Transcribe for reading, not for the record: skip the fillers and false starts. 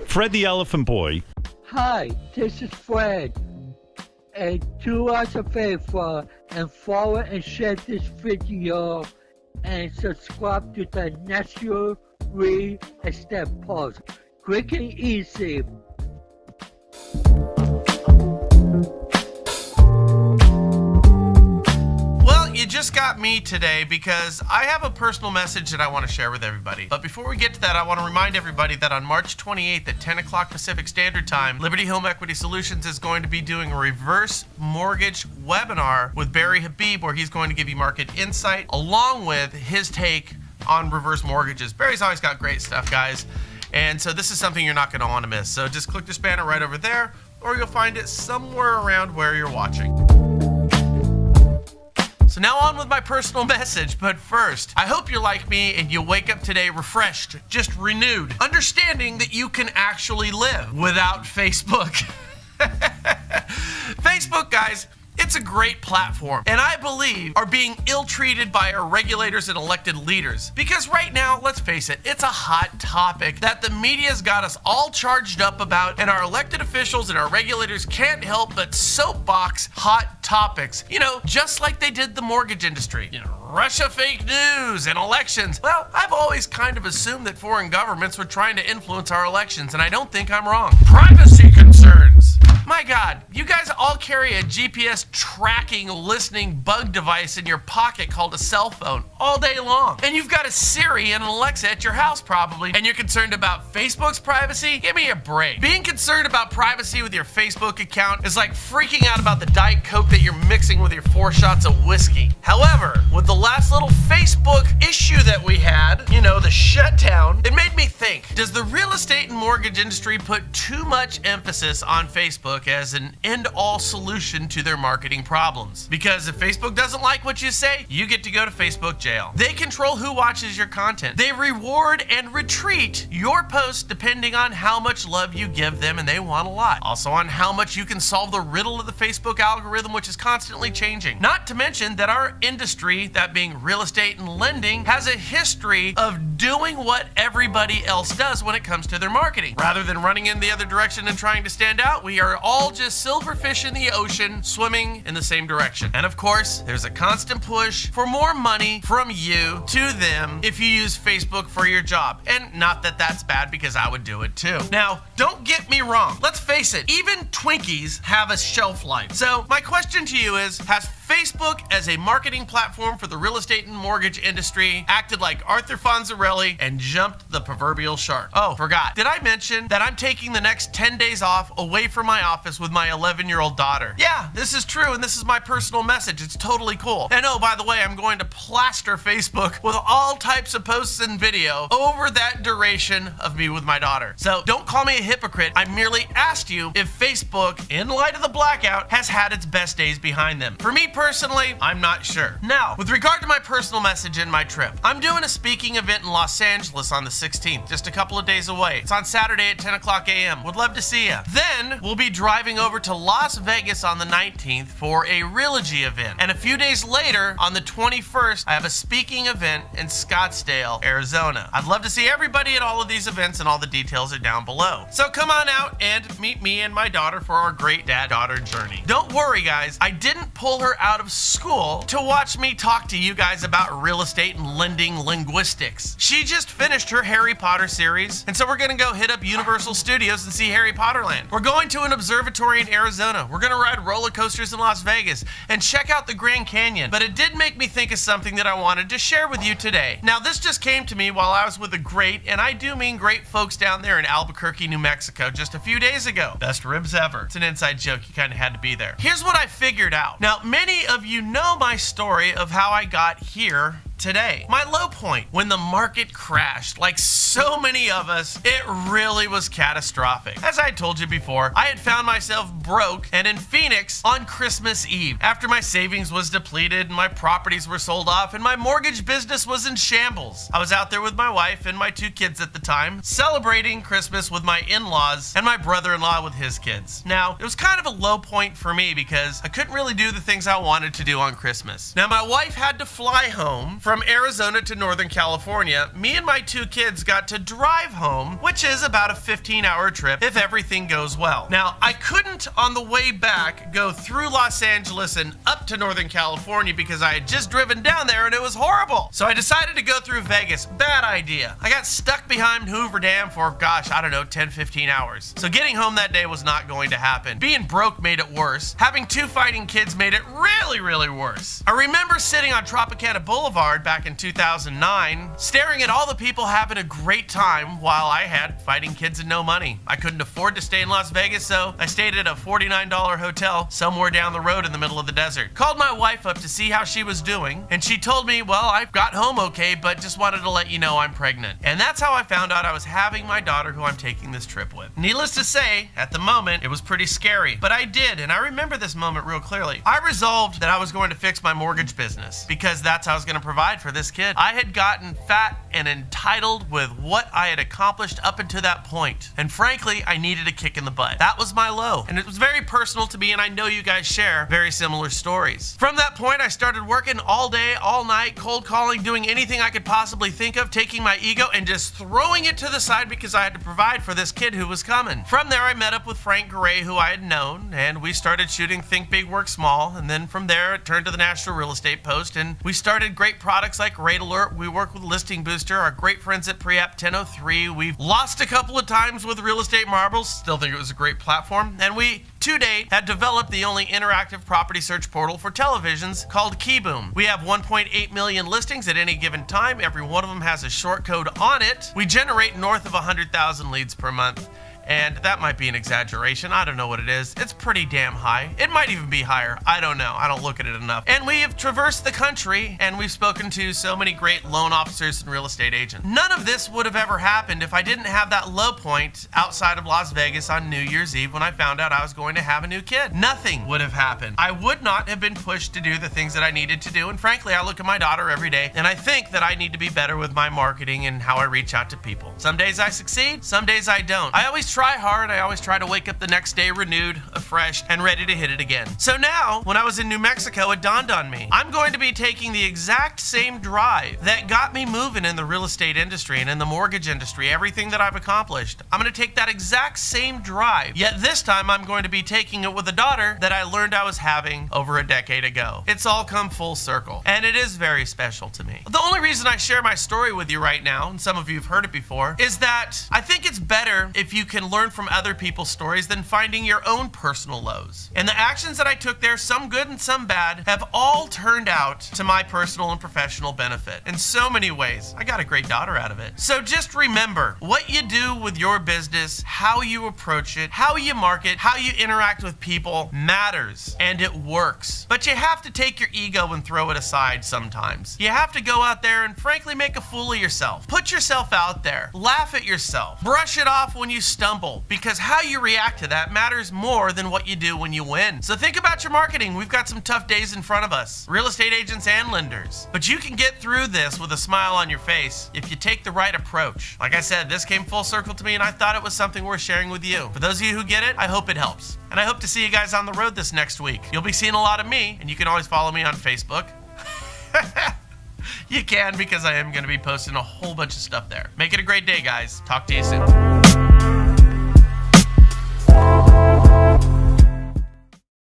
Fred the Elephant Boy. Hi, this is Fred. And do us a favor and follow and share this video and subscribe to the National Real Estate Post. Quick and easy. You just got me today because I have a personal message that I want to share with everybody. But before we get to that, I want to remind everybody that on March 28th at 10 o'clock Pacific Standard Time, Liberty Home Equity Solutions is going to be doing a reverse mortgage webinar with Barry Habib, where he's going to give you market insight along with his take on reverse mortgages. Barry's always got great stuff, guys. And so this is something you're not going to want to miss. So just click this banner right over there, or you'll find it somewhere around where you're watching. So now on with my personal message, but first, I hope you're like me and you wake up today refreshed, just renewed, understanding that you can actually live without Facebook. Facebook, guys, it's a great platform, and I believe are being ill-treated by our regulators and elected leaders. Because right now, let's face it, it's a hot topic that the media's got us all charged up about, and our elected officials and our regulators can't help but soapbox hot topics. You know, just like they did the mortgage industry. You know, Russia fake news and elections. Well, I've always kind of assumed that foreign governments were trying to influence our elections, and I don't think I'm wrong. Privacy concerns. My God, you guys all carry a GPS tracking, listening bug device in your pocket called a cell phone all day long. And you've got a Siri and an Alexa at your house probably, and you're concerned about Facebook's privacy? Give me a break. Being concerned about privacy with your Facebook account is like freaking out about the Diet Coke that you're mixing with your 4 shots of whiskey. However, with the last little Facebook issue that we had, you know, the shutdown, it made me think, does the real estate and mortgage industry put too much emphasis on Facebook as an end-all solution to their marketing problems? Because if Facebook doesn't like what you say, you get to go to Facebook jail. They control who watches your content. They reward and retweet your posts depending on how much love you give them, and they want a lot. Also on how much you can solve the riddle of the Facebook algorithm, which is constantly changing. Not to mention that our industry, that being real estate and lending, has a history of doing what everybody else does when it comes to their marketing. Rather than running in the other direction and trying to stand out, we are all just silverfish in the ocean swimming in the same direction. And of course, there's a constant push for more money from you to them if you use Facebook for your job. And not that that's bad, because I would do it too. Now, don't get me wrong. Let's face it, even Twinkies have a shelf life. So my question to you is, has Facebook as a marketing platform for the real estate and mortgage industry acted like Arthur Fonzarelli and jumped the proverbial shark? Oh, forgot. Did I mention that I'm taking the next 10 days off away from my office with my 11-year-old daughter? Yeah, this is true, and this is my personal message. It's totally cool. And oh, by the way, I'm going to plaster Facebook with all types of posts and video over that duration of me with my daughter. So don't call me a hypocrite. I merely asked you if Facebook, in light of the blackout, has had its best days behind them. For me personally, I'm not sure. Now, with regard to my personal message and my trip, I'm doing a speaking event in Los Angeles on the 16th, just a couple of days away. It's on Saturday at 10 o'clock a.m. Would love to see you. Then we'll be driving over to Las Vegas on the 19th for a Realogy event. And a few days later, on the 21st, I have a speaking event in Scottsdale, Arizona. I'd love to see everybody at all of these events, and all the details are down below. So come on out and meet me and my daughter for our great dad-daughter journey. Don't worry, guys. I didn't pull her out of school to watch me talk to you guys about real estate and lending linguistics. She just finished her Harry Potter series, and so we're gonna go hit up Universal Studios and see Harry Potter Land. We're going to an observatory in Arizona. We're gonna ride roller coasters in Las Vegas and check out the Grand Canyon. But it did make me think of something that I wanted to share with you today. Now, this just came to me while I was with the great, and I do mean great, folks down there in Albuquerque, New Mexico just a few days ago. Best ribs ever. It's an inside joke. You kind of had to be there. Here's what I figured out. Now, many of you know my story of how I got here today. My low point, when the market crashed, like so many of us, it really was catastrophic. As I told you before, I had found myself broke and in Phoenix on Christmas Eve after my savings was depleted and my properties were sold off and my mortgage business was in shambles. I was out there with my wife and my 2 kids at the time, celebrating Christmas with my in-laws and my brother-in-law with his kids. Now, it was kind of a low point for me because I couldn't really do the things I wanted to do on Christmas. Now, my wife had to fly home from Arizona to Northern California, me and my 2 kids got to drive home, which is about a 15-hour trip if everything goes well. Now, I couldn't on the way back go through Los Angeles and up to Northern California because I had just driven down there and it was horrible. So I decided to go through Vegas. Bad idea. I got stuck behind Hoover Dam for, 10, 15 hours. So getting home that day was not going to happen. Being broke made it worse. Having 2 fighting kids made it really, really worse. I remember sitting on Tropicana Boulevard back in 2009, staring at all the people having a great time while I had fighting kids and no money. I couldn't afford to stay in Las Vegas, so I stayed at a $49 hotel somewhere down the road in the middle of the desert. Called my wife up to see how she was doing, and she told me, well, I got home okay, but just wanted to let you know I'm pregnant. And that's how I found out I was having my daughter who I'm taking this trip with. Needless to say, at the moment, it was pretty scary, but I did, and I remember this moment real clearly. I resolved that I was going to fix my mortgage business because that's how I was going to provide for this kid. I had gotten fat and entitled with what I had accomplished up until that point, and frankly, I needed a kick in the butt. That was my low, and it was very personal to me, and I know you guys share very similar stories. From that point, I started working all day, all night, cold calling, doing anything I could possibly think of, taking my ego and just throwing it to the side because I had to provide for this kid who was coming. From there, I met up with Frank Garay, who I had known, and we started shooting Think Big, Work Small, and then from there, it turned to the National Real Estate Post, and we started great products like Rate Alert. We work with Listing Booster, our great friends at Preapp 1003. We've lost a couple of times with Real Estate Marbles, still think it was a great platform, and we, to date, had developed the only interactive property search portal for televisions called KeyBoom. We have 1.8 million listings at any given time. Every one of them has a short code on it. We generate north of 100,000 leads per month. And that might be an exaggeration. I don't know what it is. It's pretty damn high. It might even be higher. I don't know. I don't look at it enough. And we have traversed the country, and we've spoken to so many great loan officers and real estate agents. None of this would have ever happened if I didn't have that low point outside of Las Vegas on New Year's Eve when I found out I was going to have a new kid. Nothing would have happened. I would not have been pushed to do the things that I needed to do. And frankly, I look at my daughter every day, and I think that I need to be better with my marketing and how I reach out to people. Some days I succeed, some days I don't. I always try hard. I always try to wake up the next day renewed, afresh, and ready to hit it again. So now, when I was in New Mexico, it dawned on me. I'm going to be taking the exact same drive that got me moving in the real estate industry and in the mortgage industry, everything that I've accomplished. I'm going to take that exact same drive, yet this time I'm going to be taking it with a daughter that I learned I was having over a decade ago. It's all come full circle, and it is very special to me. The only reason I share my story with you right now, and some of you have heard it before, is that I think it's better if you can learn from other people's stories than finding your own personal lows. And the actions that I took there, some good and some bad, have all turned out to my personal and professional benefit. In so many ways, I got a great daughter out of it. So just remember, what you do with your business, how you approach it, how you market, how you interact with people matters, and it works. But you have to take your ego and throw it aside sometimes. You have to go out there and frankly make a fool of yourself. Put yourself out there. Laugh at yourself. Brush it off when you stumble, because how you react to that matters more than what you do when you win. So think about your marketing. We've got some tough days in front of us, real estate agents and lenders. But you can get through this with a smile on your face if you take the right approach. Like I said, this came full circle to me, and I thought it was something worth sharing with you. For those of you who get it, I hope it helps. And I hope to see you guys on the road this next week. You'll be seeing a lot of me, and you can always follow me on Facebook. You can, because I am going to be posting a whole bunch of stuff there. Make it a great day, guys. Talk to you soon.